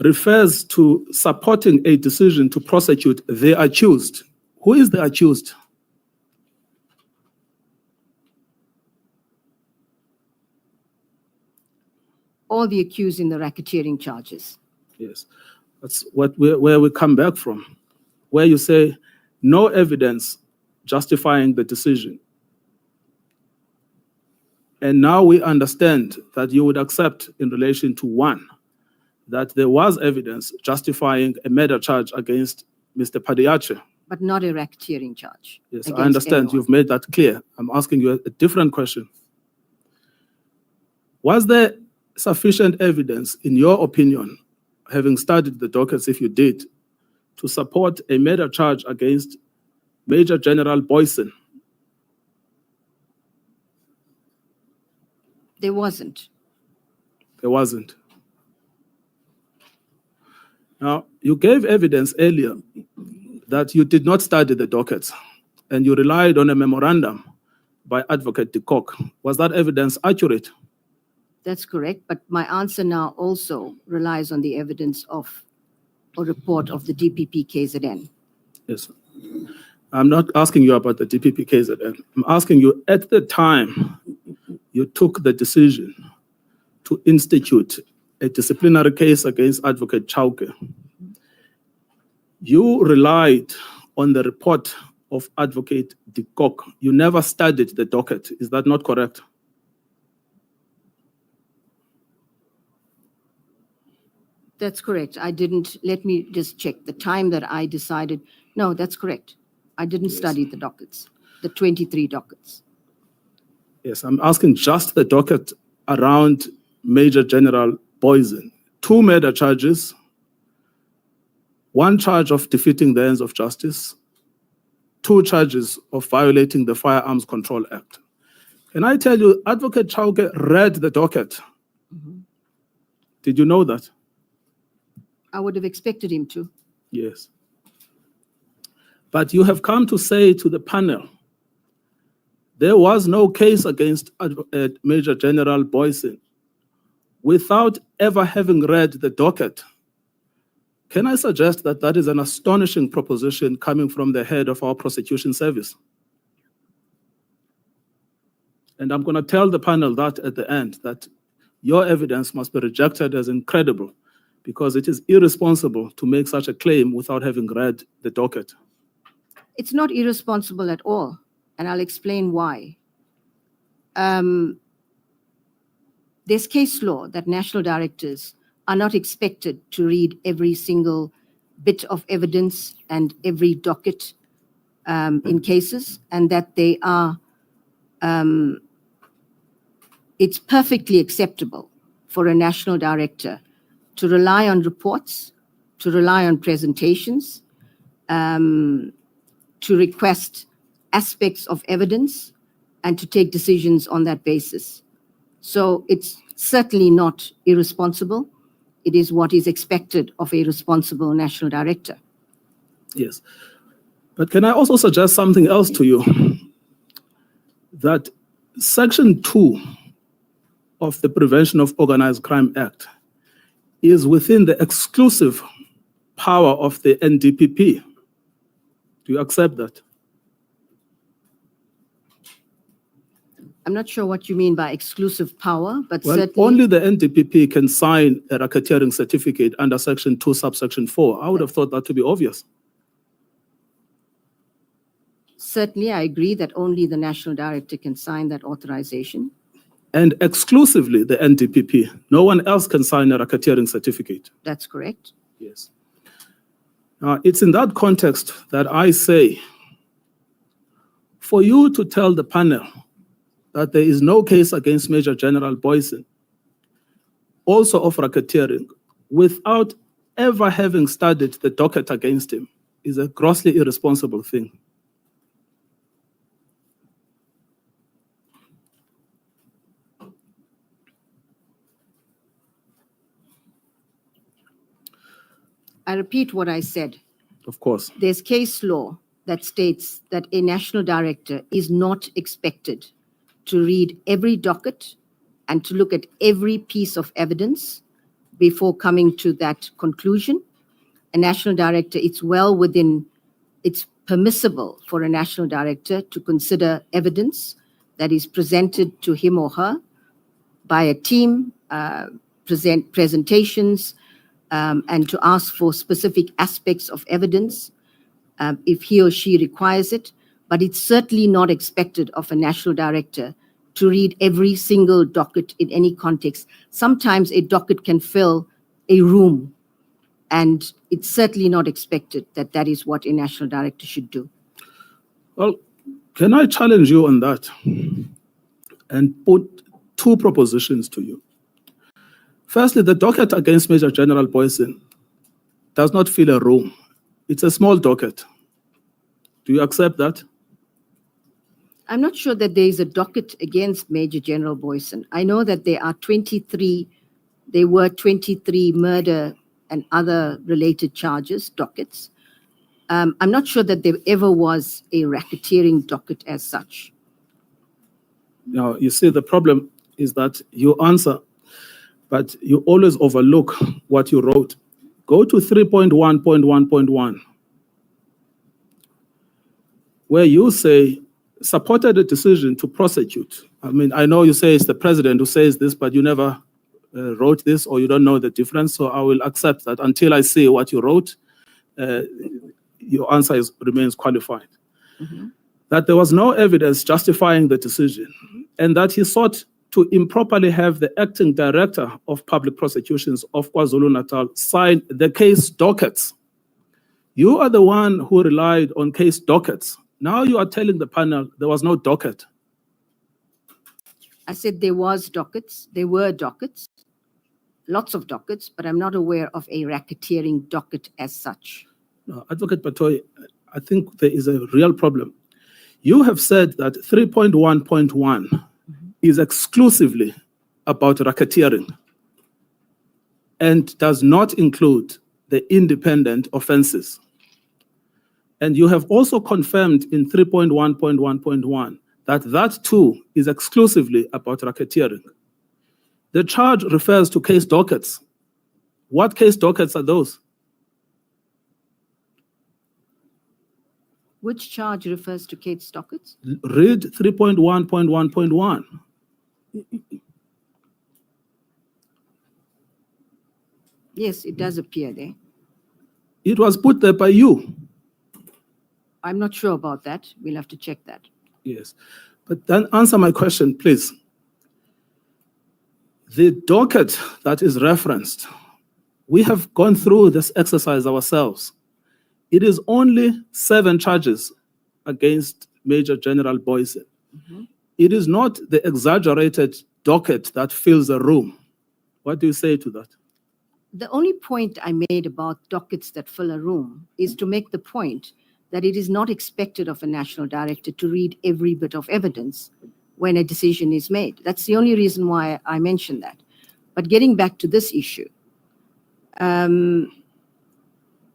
refers to supporting a decision to prosecute the accused. Who is the accused? All the accused in the racketeering charges. Yes, that's where we come back from, where you say no evidence justifying the decision. And now we understand that you would accept in relation to one, that there was evidence justifying a murder charge against Mr. Padiache. But not a racketeering charge. Yes, I understand. Anyone. You've made that clear. I'm asking you a different question. Was there sufficient evidence, in your opinion, having studied the dockets, if you did, to support a murder charge against Major General Boyson? There wasn't. There wasn't. Now, you gave evidence earlier that you did not study the dockets and you relied on a memorandum by Advocate de Kock. Was that evidence accurate? That's correct, but my answer now also relies on the evidence of a report of the DPP KZN. Yes. I'm not asking you about the DPP KZN. I'm asking you, at the time you took the decision to institute a disciplinary case against Advocate Chauke, you relied on the report of Advocate de Kock. You never studied the docket. Is that not correct? That's correct. I didn't, let me just check the time that I decided. No, that's correct. I didn't study the dockets, the 23 dockets. Yes, I'm asking just the docket around Major General Boyson. 2 murder charges, 1 charge of defeating the ends of justice, 2 charges of violating the Firearms Control Act. Can I tell you, Advocate Chauke read the docket. Did you know that? I would have expected him to. Yes. But you have come to say to the panel, there was no case against Major General Boyson without ever having read the docket. Can I suggest that that is an astonishing proposition coming from the head of our prosecution service? And I'm going to tell the panel that at the end, that your evidence must be rejected as incredible because it is irresponsible to make such a claim without having read the docket. It's not irresponsible at all, and I'll explain why. There's case law that national directors are not expected to read every single bit of evidence and every docket in cases, and that they are, it's perfectly acceptable for a national director to rely on reports, to rely on presentations, to request aspects of evidence, and to take decisions on that basis. So it's certainly not irresponsible. It is what is expected of a responsible national director. Yes. But can I also suggest something else to you? That Section 2 of the Prevention of Organized Crime Act is within the exclusive power of the NDPP. Do you accept that? I'm not sure what you mean by exclusive power, but Well, certainly... only the NDPP can sign a racketeering certificate under Section 2, subsection 4. I would have thought that to be obvious. Certainly, I agree that only the national director can sign that authorization. And exclusively the NDPP. No one else can sign a racketeering certificate. That's correct. Yes. Now, it's in that context that I say, for you to tell the panel that there is no case against Major General Boyson, also of racketeering, without ever having studied the docket against him, is a grossly irresponsible thing. I repeat what I said. Of course. There's case law that states that a national director is not expected to read every docket and to look at every piece of evidence before coming to that conclusion. A national director, it's permissible for a national director to consider evidence that is presented to him or her by a team, presentations, and to ask for specific aspects of evidence if he or she requires it. But it's certainly not expected of a national director to read every single docket in any context. Sometimes a docket can fill a room, and it's certainly not expected that that is what a national director should do. Well, can I challenge you on that and put two propositions to you? Firstly, the docket against Major General Boysen does not fill a room. It's a small docket. Do you accept that? I'm not sure that there is a docket against Major General Boysen. I know that there were 23 murder and other related charges, dockets. I'm not sure that there ever was a racketeering docket as such. Now, you see, the problem is that you answer, but you always overlook what you wrote. Go to 3.1.1.1, where you say, supported a decision to prosecute. I mean, I know you say it's the president who says this, but you never wrote this, or you don't know the difference, so I will accept that until I see what you wrote. Your answer remains qualified. Mm-hmm. That there was no evidence justifying the decision, and that he sought to improperly have the acting director of public prosecutions of KwaZulu-Natal sign the case dockets. You are the one who relied on case dockets. Now you are telling the panel there was no docket. I said there was dockets. There were dockets, lots of dockets, but I'm not aware of a racketeering docket as such. No, Advocate Batohi, I think there is a real problem. You have said that 3.1.1 is exclusively about racketeering and does not include the independent offenses. And you have also confirmed in 3.1.1.1 that too is exclusively about racketeering. The charge refers to case dockets. What case dockets are those? Which charge refers to case dockets? Read 3.1.1.1. Yes, it does appear there. It was put there by you. I'm not sure about that. We'll have to check that. Yes. But then answer my question, please. The docket that is referenced, we have gone through this exercise ourselves. It is only 7 charges against Major General Boysen. Mm-hmm. It is not the exaggerated docket that fills a room. What do you say to that? The only point I made about dockets that fill a room is to make the point that it is not expected of a national director to read every bit of evidence when a decision is made. That's the only reason why I mentioned that. But getting back to this issue,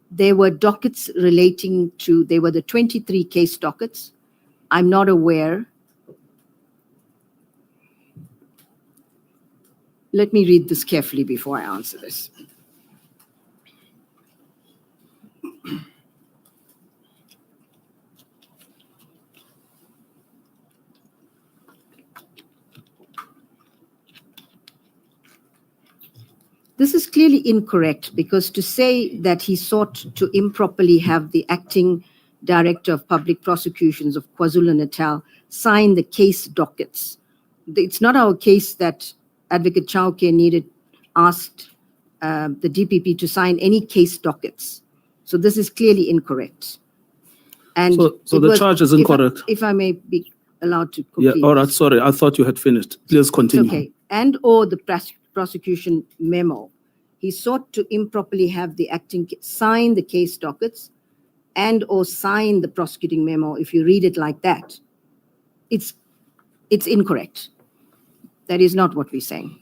there were dockets there were the 23 case dockets. I'm not aware. Let me read this carefully before I answer this. This is clearly incorrect, because to say that he sought to improperly have the acting director of public prosecutions of KwaZulu-Natal sign the case dockets. It's not our case that Advocate Chauke asked the DPP to sign any case dockets. So this is clearly incorrect. And so the charge is incorrect. If I may be allowed to complete. Yeah, all right, sorry, I thought you had finished. Please continue. It's okay. And or the prosecution memo. He sought to improperly have the acting sign the case dockets and or sign the prosecuting memo. If you read it like that, it's incorrect. That is not what we're saying.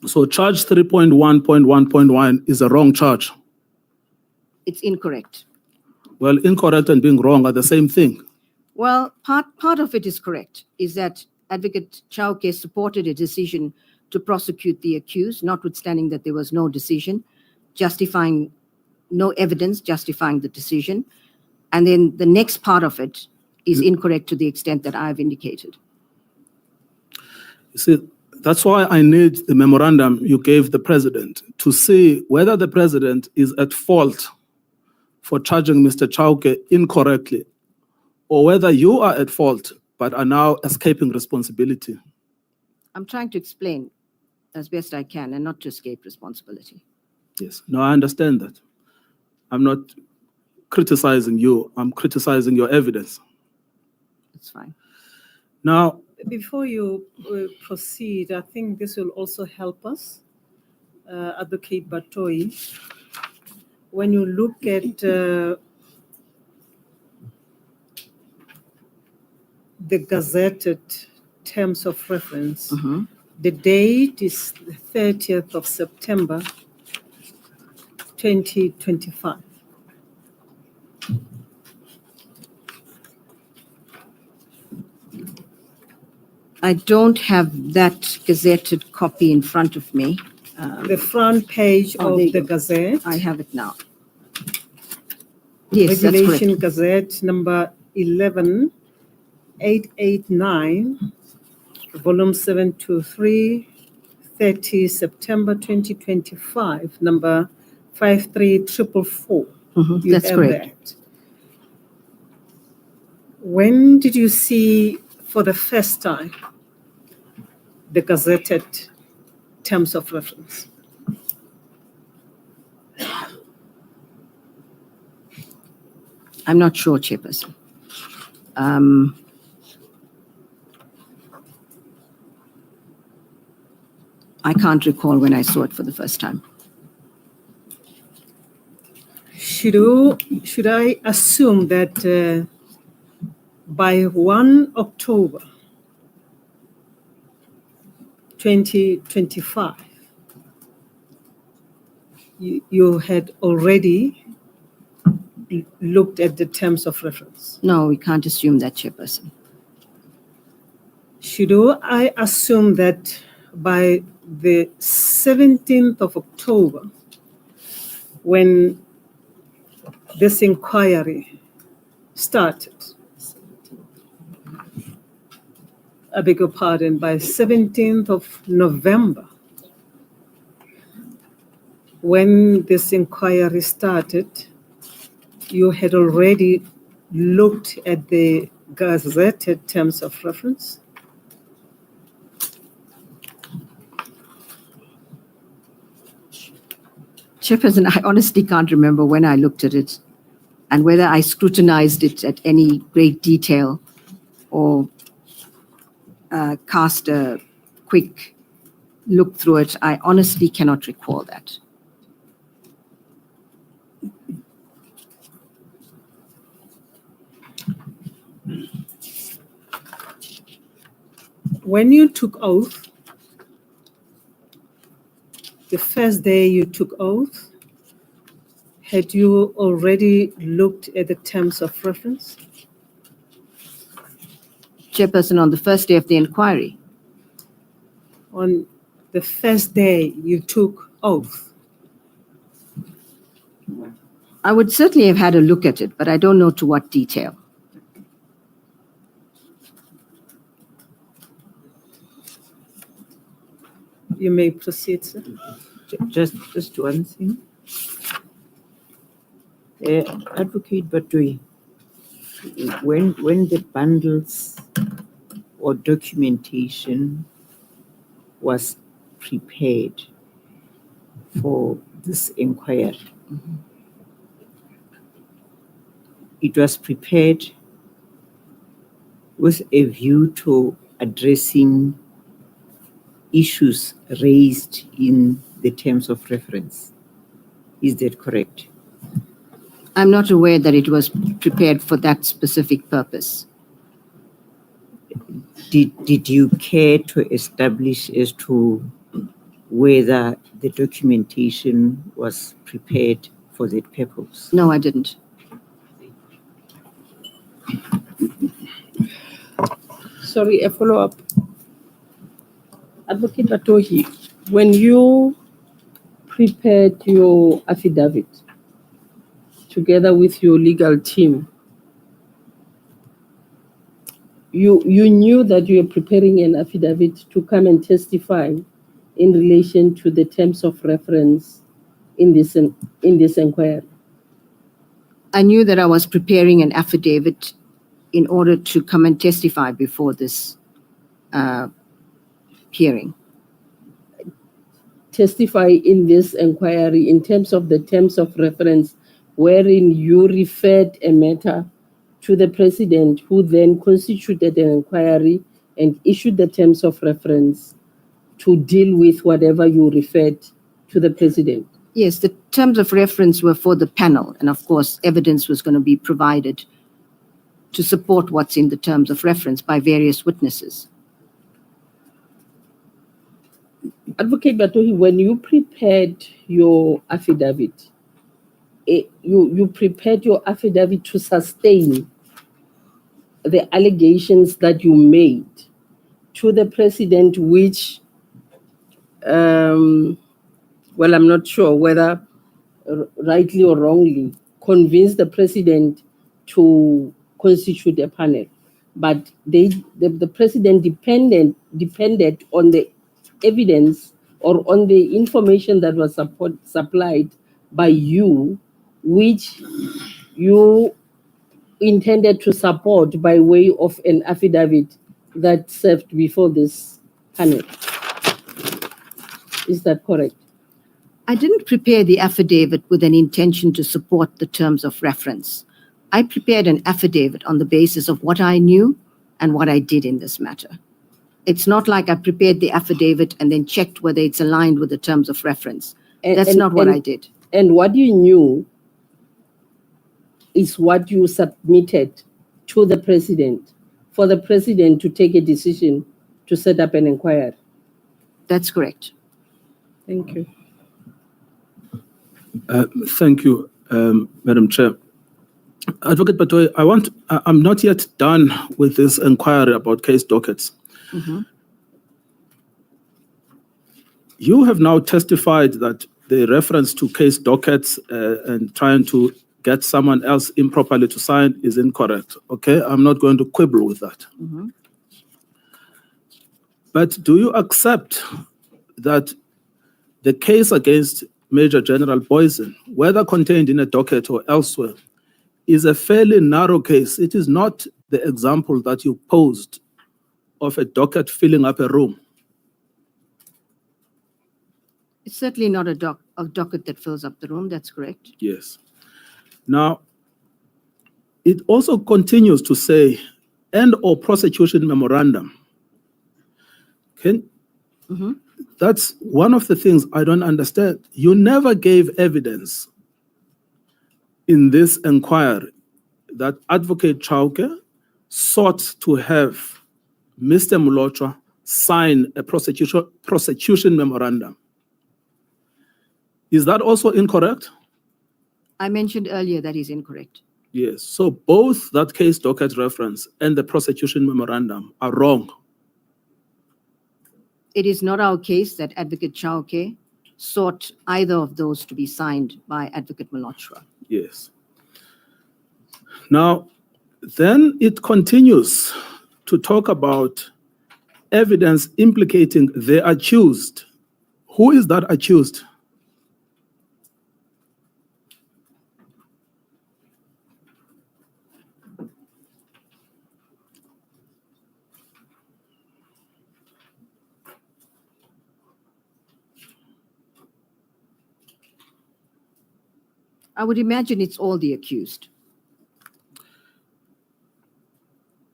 So charge 3.1.1.1 is a wrong charge. It's incorrect. Well, incorrect and being wrong are the same thing. Well, part of it is correct, is that Advocate Chauke supported a decision to prosecute the accused, notwithstanding that there was no decision, no evidence justifying the decision. And then the next part of it is incorrect to the extent that I've indicated. You see, that's why I need the memorandum you gave the president to see whether the president is at fault for charging Mr. Chauke incorrectly, or whether you are at fault but are now escaping responsibility. I'm trying to explain as best I can and not to escape responsibility. Yes, no, I understand that. I'm not criticizing you, I'm criticizing your evidence. That's fine. Now, before you proceed, I think this will also help us, Advocate Batohi. When you look at the gazetted terms of reference, the date is the 30th of September, 2025. I don't have that gazetted copy in front of me. The front page of the Gazette. I have it now. Yes, Regulation that's Gazette number 11889, volume 723, 30 September 2025, number 53444. You that's have correct. that. When did you see for the first time the gazetted terms of reference? I'm not sure, Chairperson. I can't recall when I saw it for the first time. Should I assume that by 1 October 2025, you had already looked at the terms of reference? No, we can't assume that, Chairperson. Should I assume that by the 17th of October, when this inquiry started, I beg your pardon, by 17th of November, when this inquiry started, you had already looked at the gazetted terms of reference? Chairperson, I honestly can't remember when I looked at it and whether I scrutinized it at any great detail or cast a quick look through it. I honestly cannot recall that. When you took oath, the first day you took oath, had you already looked at the terms of reference? Chairperson, on the first day of the inquiry. On the first day you took oath? I would certainly have had a look at it, but I don't know to what detail. You may proceed, sir. Just one thing. Advocate Batohi, when the bundles or documentation was prepared for this inquiry, it was prepared with a view to addressing issues raised in the terms of reference. Is that correct? I'm not aware that it was prepared for that specific purpose. Did you care to establish as to whether the documentation was prepared for that purpose? No, I didn't. Sorry, a follow-up. Advocate Batohi, when you prepared your affidavit together with your legal team, you knew that you were preparing an affidavit to come and testify in relation to the terms of reference in this inquiry. I knew that I was preparing an affidavit in order to come and testify before this hearing. Testify in this inquiry in terms of the terms of reference, wherein you referred a matter to the president, who then constituted an inquiry and issued the terms of reference to deal with whatever you referred to the president. Yes, the terms of reference were for the panel, and of course, evidence was going to be provided to support what's in the terms of reference by various witnesses. Advocate Batohi, when you prepared your affidavit, you prepared your affidavit to sustain the allegations that you made to the president, which, well, I'm not sure whether rightly or wrongly, convinced the president to constitute a panel. But the president depended on the evidence or on the information that was supplied by you, which you intended to support by way of an affidavit that served before this panel. Is that correct? I didn't prepare the affidavit with an intention to support the terms of reference. I prepared an affidavit on the basis of what I knew and what I did in this matter. It's not like I prepared the affidavit and then checked whether it's aligned with the terms of reference. That's not what I did. And what you knew is what you submitted to the president for the president to take a decision to set up an inquiry. That's correct. Thank you. Thank you, Madam Chair. Advocate Batohi, I'm not yet done with this inquiry about case dockets. Mm-hmm. You have now testified that the reference to case dockets and trying to get someone else improperly to sign is incorrect. Okay, I'm not going to quibble with that. Mm-hmm. But do you accept that the case against Major General Boysen, whether contained in a docket or elsewhere, is a fairly narrow case? It is not the example that you posed of a docket filling up a room. It's certainly not a docket that fills up the room. That's correct. Yes. Now, it also continues to say, and or prosecution memorandum. Mm-hmm. That's one of the things I don't understand. You never gave evidence in this inquiry that Advocate Chauke sought to have Mr. Molotra sign a prosecution memorandum. Is that also incorrect? I mentioned earlier that is incorrect. Yes. So both that case docket reference and the prosecution memorandum are wrong. It is not our case that Advocate Chauke sought either of those to be signed by Advocate Molotra. Yes. Now, then it continues to talk about evidence implicating the accused. Who is that accused? I would imagine it's all the accused.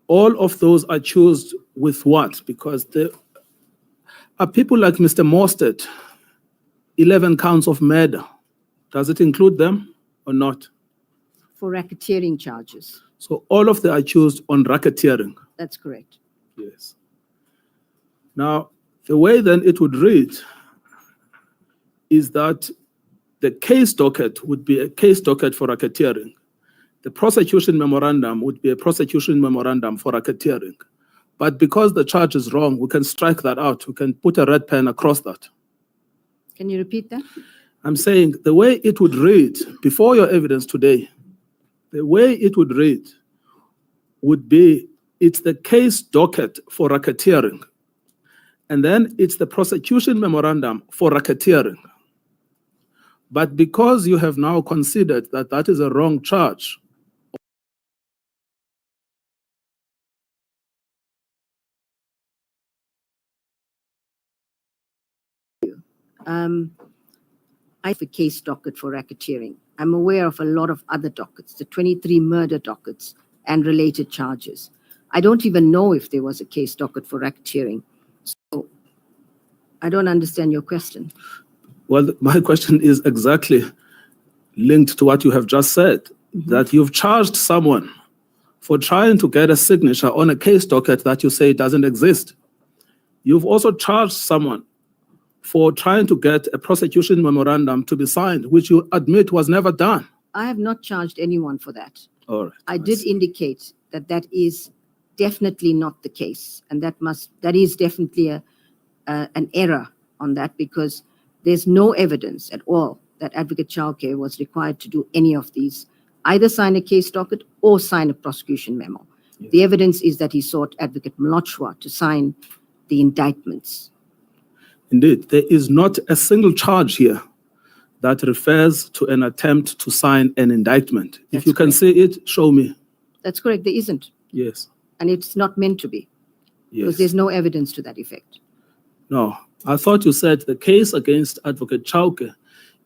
All of those accused with what? Because there are people like Mr. Mostert, 11 counts of murder. Does it include them or not? For racketeering charges. So all of the accused on racketeering. That's correct. Yes. Now, the way then it would read is that the case docket would be a case docket for racketeering. The prosecution memorandum would be a prosecution memorandum for racketeering. But because the charge is wrong, we can strike that out. We can put a red pen across that. Can you repeat that? I'm saying the way it would read before your evidence today, the way it would read would be it's the case docket for racketeering. And then it's the prosecution memorandum for racketeering. But because you have now considered that that is a wrong charge, I have a case docket for racketeering. I'm aware of a lot of other dockets, the 23 murder dockets and related charges. I don't even know if there was a case docket for racketeering. So I don't understand your question. well, my question is exactly linked to what you have just said, that you've charged someone for trying to get a signature on a case docket that you say doesn't exist. You've also charged someone for trying to get a prosecution memorandum to be signed, which you admit was never done. I have not charged anyone for that. All right. I did indicate that that is definitely not the case, and that is definitely an error on that, because there's no evidence at all that Advocate Chauke was required to do any of these, either sign a case docket or sign a prosecution memo. Yes. The evidence is that he sought Advocate Mlochwa to sign the indictments. Indeed, there is not a single charge here that refers to an attempt to sign an indictment. If That's you can correct. see it, show me. That's correct, there isn't, Yes. and it's not meant to be, because Yes. there's no evidence to that effect. No, I thought you said the case against Advocate Chauke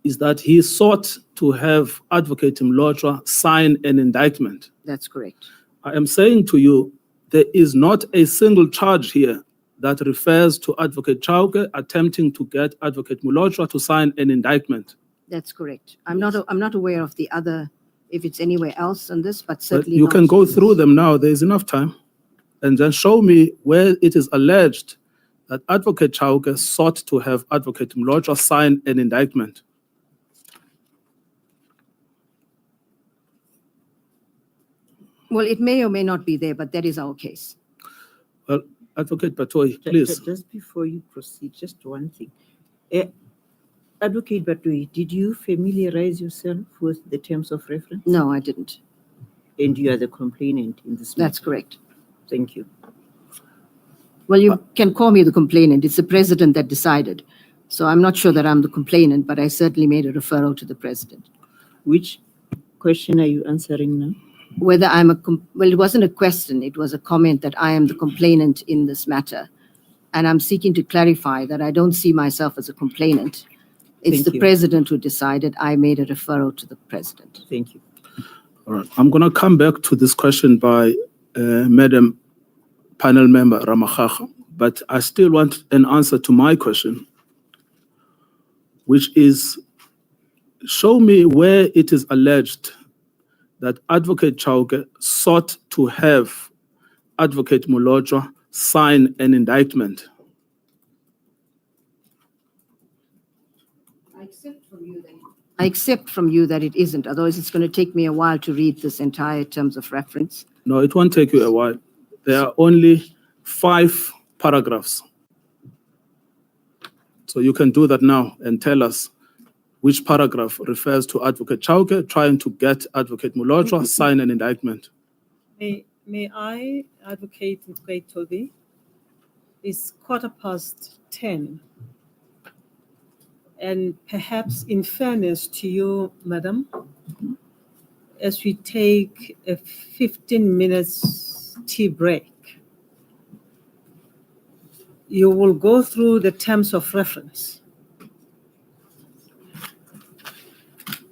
is that he sought to have Advocate Mlochwa sign an indictment. That's correct. I am saying to you, there is not a single charge here that refers to Advocate Chauke attempting to get Advocate Mlochwa to sign an indictment. That's correct. I'm not aware of the other, if it's anywhere else on this, but But certainly you not. can go through them now, there is enough time, and then show me where it is alleged that Advocate Chauke sought to have Advocate Mlochwa sign an indictment. Well, it may or may not be there, but that is our case. Well, Advocate Batohi, please. Just before you proceed, just one thing. Advocate Batohi, did you familiarize yourself with the terms of reference? No, I didn't. And you are the complainant in this matter? That's correct. Thank you. Well, you can call me the complainant. It's the president that decided. So I'm not sure that I'm the complainant, but I certainly made a referral to the president. Which question are you answering now? Whether well, it wasn't a question. It was a comment that I am the complainant in this matter. And I'm seeking to clarify that I don't see myself as a complainant. It's Thank the you. president who decided. I made a referral to the president. Thank you. All right, I'm going to come back to this question by Madam Panel Member Ramachakha, but I still want an answer to my question, which is, show me where it is alleged that Advocate Chauke sought to have Advocate Mlochwa sign an indictment. I accept from you that it isn't. Otherwise, it's going to take me a while to read this entire terms of reference. No, it won't take you a while. There are only 5 paragraphs. So you can do that now and tell us which paragraph refers to Advocate Chauke trying to get Advocate Mlochwa sign an indictment. May I, Advocate Ngcukaitobi? It's 10:15. And perhaps in fairness to you, Madam, as we take a 15 minutes tea break, you will go through the terms of reference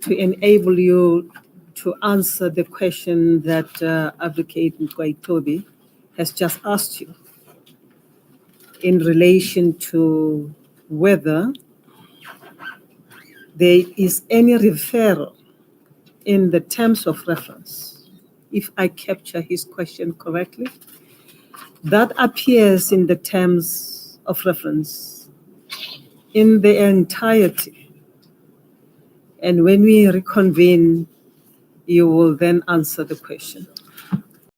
to enable you to answer the question that Advocate Ngcukaitobi has just asked you in relation to whether there is any referral in the terms of reference, if I capture his question correctly, that appears in the terms of reference in the entirety. And when we reconvene, you will then answer the question.